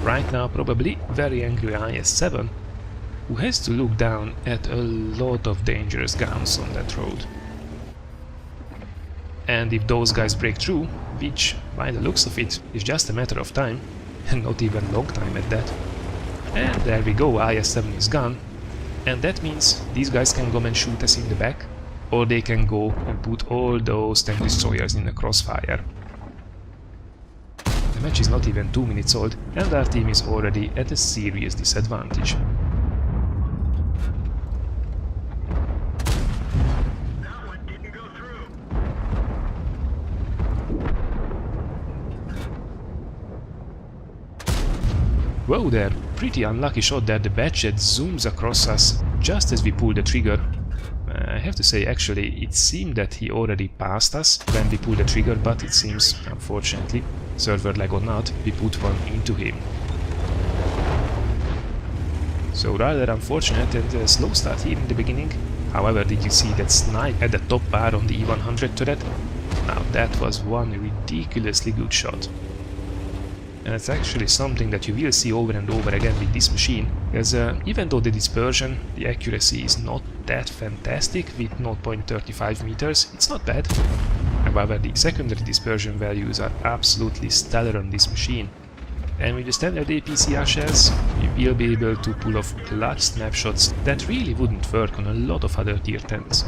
right now probably very angry IS-7, who has to look down at a lot of dangerous guns on that road. And if those guys break through, which by the looks of it is just a matter of time, and not even long time at that, and there we go, IS-7 is gone, and that means these guys can come and shoot us in the back, or they can go and put all those tank destroyers in the crossfire. The match is not even 2 minutes old, and our team is already at a serious disadvantage. Whoa there, pretty unlucky shot there. The Batchet zooms across us just as we pull the trigger. I have to say, actually, it seemed that he already passed us when we pulled the trigger, but it seems, unfortunately, server lag or not, we put one into him. So rather unfortunate and a slow start here in the beginning. However, did you see that snipe at the top bar on the E100 turret? Now that was one ridiculously good shot. And it's actually something that you will see over and over again with this machine, because even though the dispersion, the accuracy is not that fantastic with 0.35 meters, it's not bad. However, the secondary dispersion values are absolutely stellar on this machine. And with the standard APCR shells, you will be able to pull off clutch snapshots that really wouldn't work on a lot of other tier 10s.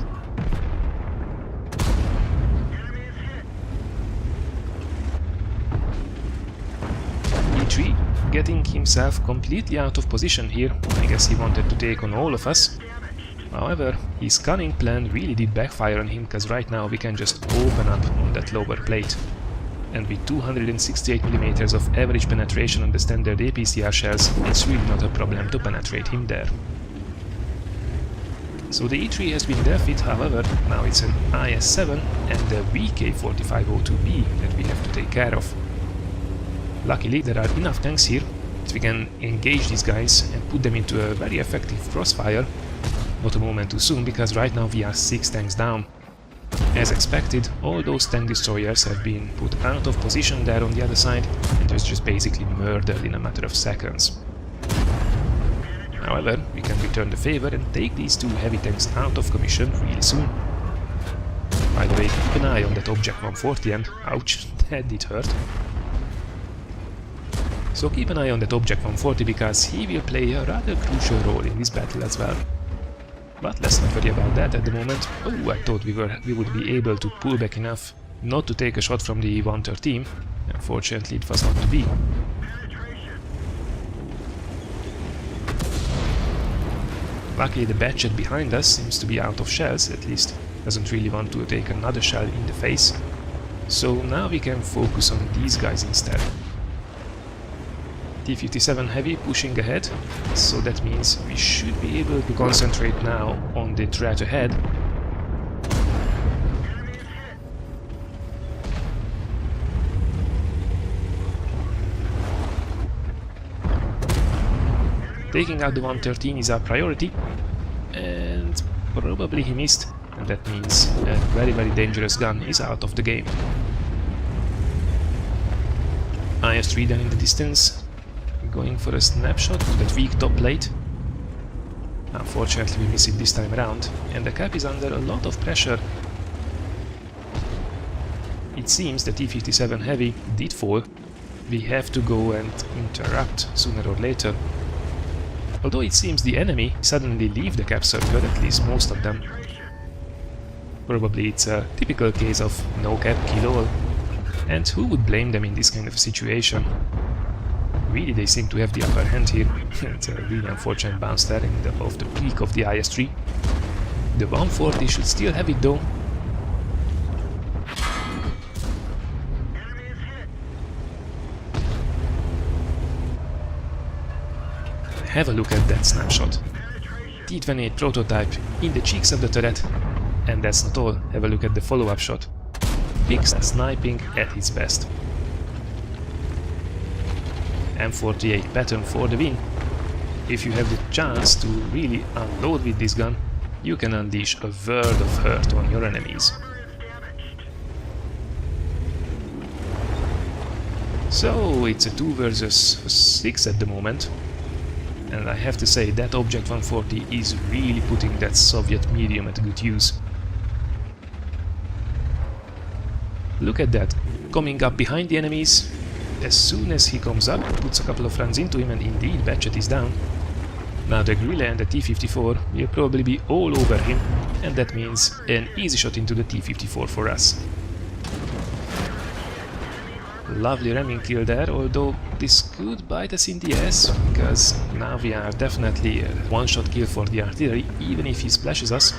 Getting himself completely out of position here. I guess he wanted to take on all of us. However, his cunning plan really did backfire on him, because right now we can just open up on that lower plate. And with 268mm of average penetration on the standard APCR shells, it's really not a problem to penetrate him there. So the E3 has been defeated, however, now it's an IS-7 and the VK4502B that we have to take care of. Luckily, there are enough tanks here that we can engage these guys and put them into a very effective crossfire. Not a moment too soon, because right now we are 6 tanks down. As expected, all those tank destroyers have been put out of position there on the other side, and was just basically murdered in a matter of seconds. However, we can return the favor and take these 2 heavy tanks out of commission really soon. By the way, keep an eye on that Object 140 and ouch, that did hurt. So keep an eye on that Object 140, because he will play a rather crucial role in this battle as well. But let's not worry about that at the moment. Oh, I thought we would be able to pull back enough not to take a shot from the E113. Unfortunately, it was not to be. Luckily, the Batchet behind us seems to be out of shells, at least doesn't really want to take another shell in the face. So now we can focus on these guys instead. T-57 Heavy pushing ahead, so that means we should be able to concentrate now on the threat ahead. Taking out the 113 is our priority, and probably he missed, and that means a very dangerous gun is out of the game. IS-3 then in the distance, going for a snapshot to that weak top plate. Unfortunately we miss it this time around, and the cap is under a lot of pressure. It seems the T-57 Heavy did fall. We have to go and interrupt sooner or later. Although it seems the enemy suddenly leave the cap circle, at least most of them. Probably it's a typical case of no cap, kill all. And who would blame them in this kind of a situation? Really, they seem to have the upper hand here. It's a really unfortunate bounce there off the peak of the IS-3. The 140 should still have it though. Have a look at that snapshot. T-28 prototype in the cheeks of the turret. And that's not all, have a look at the follow-up shot. Fixed sniping at its best. M48 Patton for the win. If you have the chance to really unload with this gun, you can unleash a world of hurt on your enemies. So it's a 2 versus 6 at the moment, and I have to say that Object 140 is really putting that Soviet medium at good use. Look at that, coming up behind the enemies. As soon as he comes up, puts a couple of runs into him, and indeed Batchet is down. Now the Gorilla and the T-54 will probably be all over him, and that means an easy shot into the T-54 for us. Lovely ramming kill there, although this could bite us in the ass, because now we are definitely a one-shot kill for the artillery, even if he splashes us.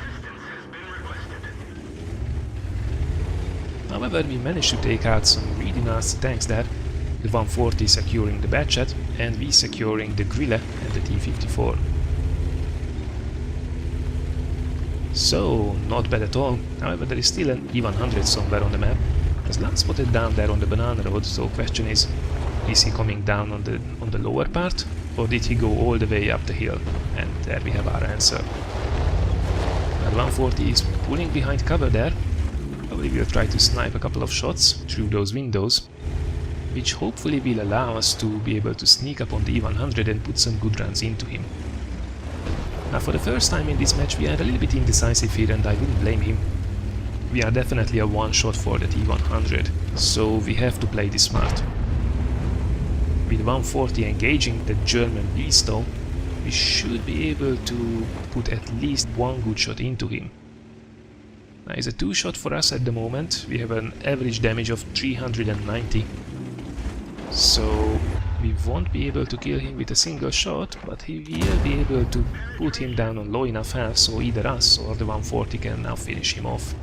However, we managed to take out some really nasty tanks there, the 140 securing the Batchet, and we securing the Gorilla and the T-54. So, not bad at all. However, there is still an E-100 somewhere on the map. There's not spotted down there on the banana road, so question is he coming down on the lower part, or did he go all the way up the hill? And there we have our answer. Now 140 is pulling behind cover there. Probably will try to snipe a couple of shots through those windows, which hopefully will allow us to be able to sneak up on the E-100 and put some good runs into him. Now for the first time in this match we are a little bit indecisive here, and I wouldn't blame him. We are definitely a one-shot for the T-100, so we have to play this smart. With 140 engaging the German beast though, we should be able to put at least one good shot into him. Now it's a 2-shot for us at the moment. We have an average damage of 390, so we won't be able to kill him with a single shot, but he will be able to put him down on low enough health so either us or the 140 can now finish him off.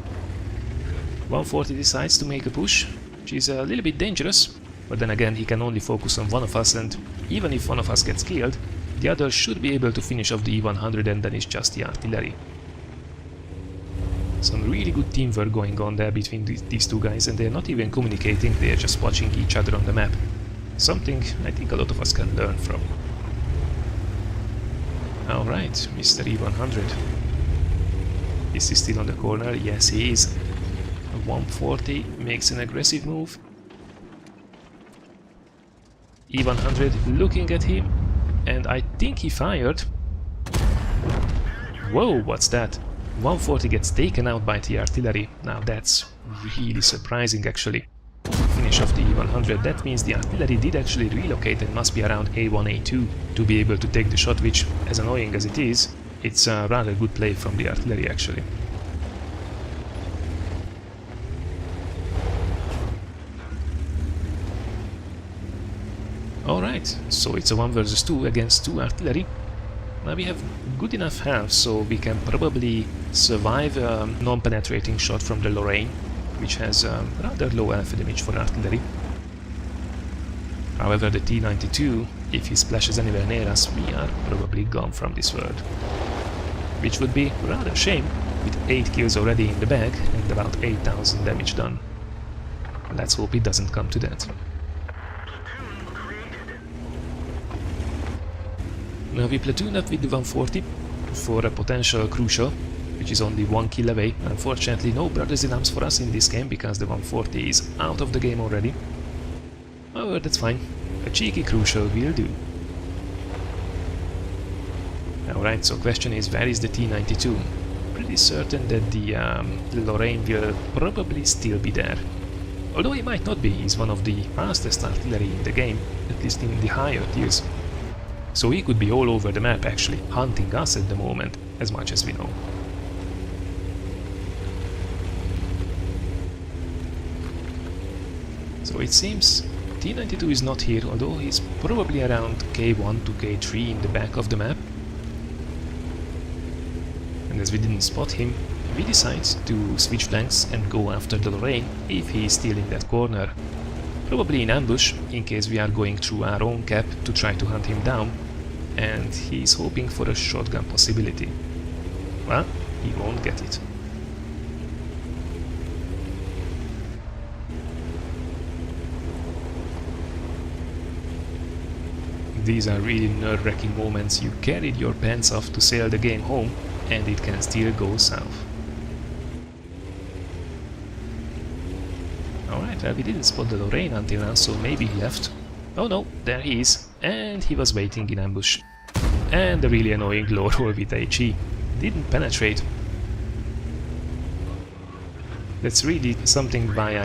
140 decides to make a push, which is a little bit dangerous, but then again he can only focus on one of us, and even if one of us gets killed, the other should be able to finish off the E-100, and then it's just the artillery. Some really good teamwork going on there between these two guys, and they're not even communicating, they're just watching each other on the map. Something I think a lot of us can learn from. Alright, Mr. E-100. Is he still on the corner? Yes, he is. 140 makes an aggressive move. E-100 looking at him, and I think he fired. Whoa, what's that? 140 gets taken out by the artillery. Now that's really surprising actually. Finish off the E-100, that means the artillery did actually relocate and must be around A1, A2 to be able to take the shot, which, as annoying as it is, it's a rather good play from the artillery actually. Alright, so it's a 1 versus 2 against 2 artillery. Now we have good enough health, so we can probably survive a non-penetrating shot from the Lorraine, which has rather low alpha damage for artillery. However, the T-92, if he splashes anywhere near us, we are probably gone from this world. Which would be rather a shame, with 8 kills already in the bag and about 8,000 damage done. Let's hope it doesn't come to that. Now we platoon up with the 140 for a potential crucial, which is only 1 kill away. Unfortunately, no brothers in arms for us in this game, because the 140 is out of the game already. However, that's fine. A cheeky crucial will do. Alright, so question is, where is the T-92? Pretty certain that the Lorraine will probably still be there. Although he might not be, he's one of the fastest artillery in the game, at least in the higher tiers. So he could be all over the map actually, hunting us at the moment, as much as we know. So it seems T-92 is not here, although he's probably around K1 to K3 in the back of the map. And as we didn't spot him, we decide to switch flanks and go after the Lorraine if he is still in that corner. Probably in ambush, in case we are going through our own cap to try to hunt him down, and he's hoping for a shotgun possibility. Well, he won't get it. These are really nerve-wracking moments. You carried your pants off to sail the game home, and it can still go south. Alright, Well, we didn't spot the Lorraine until now, so maybe he left. Oh no, there he is. And he was waiting in ambush. And the really annoying low roll with HE didn't penetrate. That's really something why I